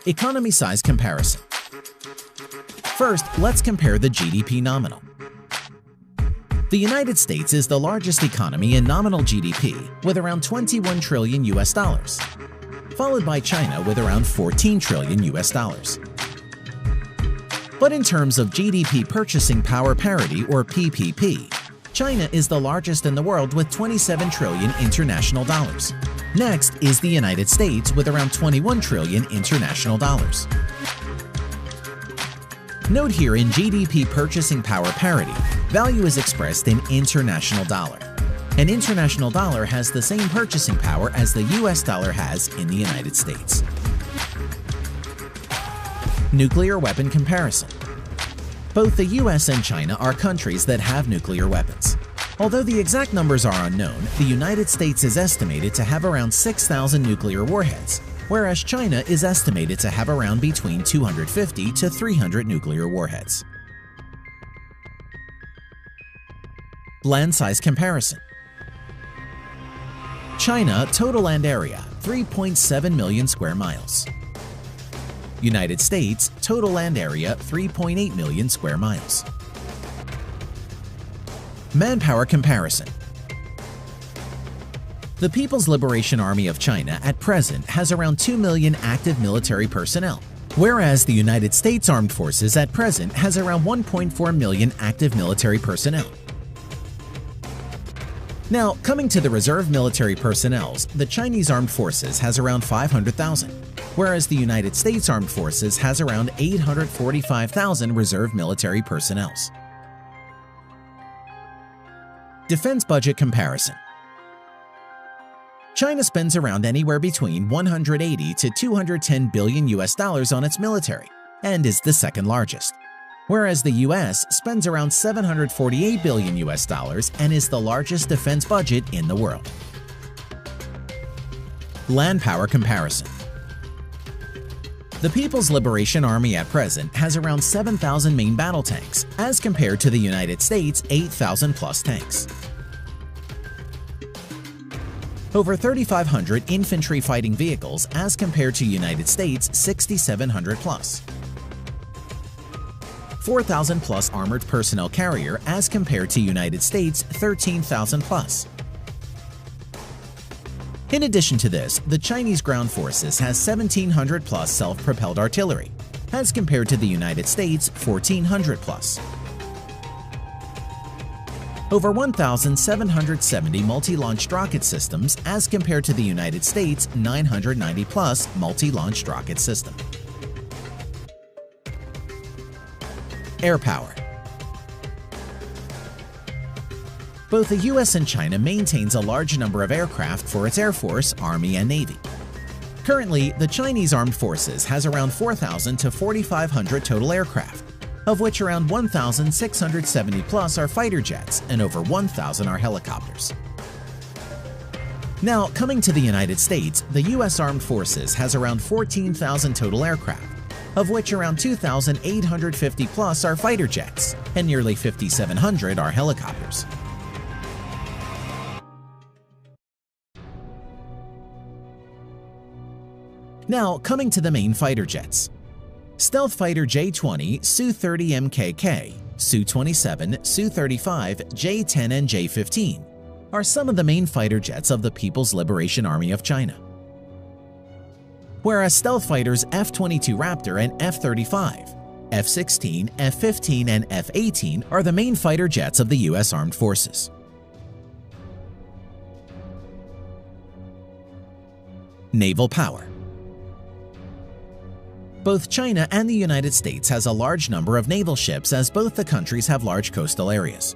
Economy size comparison. First, let's compare the GDP nominal. The United States is the largest economy in nominal GDP with around 21 trillion US dollars, followed by China with around 14 trillion US dollars. But in terms of GDP purchasing power parity or PPP, China is the largest in the world with 27 trillion international dollars. Next is the United States with around 21 trillion international dollars. Note here in GDP purchasing power parity, value is expressed in international dollar. An international dollar has the same purchasing power as the US dollar has in the United States. Nuclear weapon comparison. Both the US and China are countries that have nuclear weapons. Although the exact numbers are unknown, the United States is estimated to have around 6,000 nuclear warheads, whereas China is estimated to have around between 250 to 300 nuclear warheads. Land size comparison. China total land area 3.7 million square miles. United States total land area 3.8 million square miles. Manpower comparison. The People's Liberation Army of China at present has around 2 million active military personnel, whereas the United States Armed Forces at present has around 1.4 million active military personnel. Now, coming to the reserve military personnel, the Chinese Armed Forces has around 500,000, whereas the United States Armed Forces has around 845,000 reserve military personnel. Defense budget comparison. China spends around anywhere between 180 to 210 billion US dollars on its military and is the second largest, whereas the US spends around 748 billion US dollars and is the largest defense budget in the world. Land power comparison. The People's Liberation Army at present has around 7,000 main battle tanks, as compared to the United States' 8,000 plus tanks. Over 3,500 infantry fighting vehicles as compared to United States' 6,700 plus. 4,000 plus armored personnel carrier as compared to United States' 13,000 plus. In addition to this, the Chinese ground forces has 1,700 plus self-propelled artillery, as compared to the United States' 1,400 plus. Over 1,770 multi-launched rocket systems as compared to the United States' 990 plus multi-launched rocket system. Air power. Both the US and China maintains a large number of aircraft for its Air Force, Army, and Navy. Currently, the Chinese Armed Forces has around 4,000 to 4,500 total aircraft, of which around 1,670 plus are fighter jets and over 1,000 are helicopters. Now, coming to the United States, the US Armed Forces has around 14,000 total aircraft, of which around 2,850 plus are fighter jets and nearly 5,700 are helicopters. Now, coming to the main fighter jets. Stealth Fighter J-20, Su-30 MKK, Su-27, Su-35, J-10 and J-15 are some of the main fighter jets of the People's Liberation Army of China. Whereas stealth fighters F-22 Raptor and F-35, F-16, F-15 and F-18 are the main fighter jets of the US Armed Forces. Naval power. Both China and the United States has a large number of naval ships as both the countries have large coastal areas.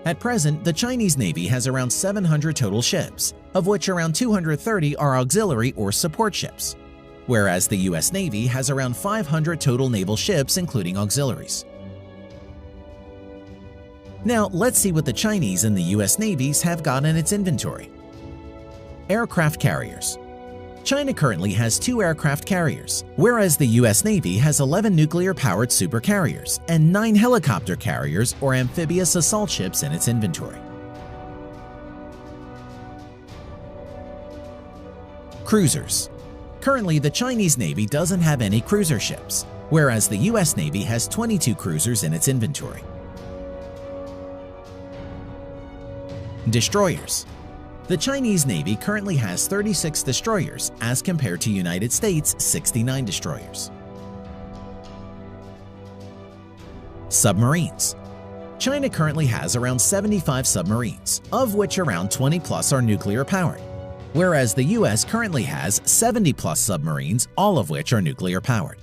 At present, the Chinese Navy has around 700 total ships, of which around 230 are auxiliary or support ships, whereas the US Navy has around 500 total naval ships including auxiliaries. Now let's see what the Chinese and the US Navies have got in its inventory. Aircraft carriers. China currently has 2 aircraft carriers, whereas the US Navy has 11 nuclear-powered supercarriers and 9 helicopter carriers or amphibious assault ships in its inventory. Cruisers. Currently, the Chinese Navy doesn't have any cruiser ships, whereas the US Navy has 22 cruisers in its inventory. Destroyers. The Chinese Navy currently has 36 destroyers as compared to United States' 69 destroyers. Submarines. China currently has around 75 submarines, of which around 20 plus are nuclear powered, whereas the US currently has 70 plus submarines, all of which are nuclear powered.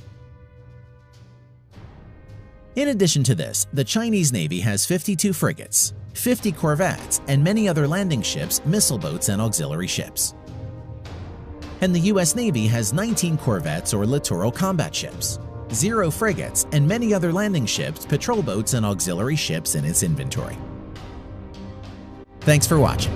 In addition to this, the Chinese Navy has 52 frigates, 50 corvettes, and many other landing ships, missile boats, and auxiliary ships. And the US Navy has 19 corvettes or littoral combat ships, 0 frigates, and many other landing ships, patrol boats, and auxiliary ships in its inventory. Thanks for watching.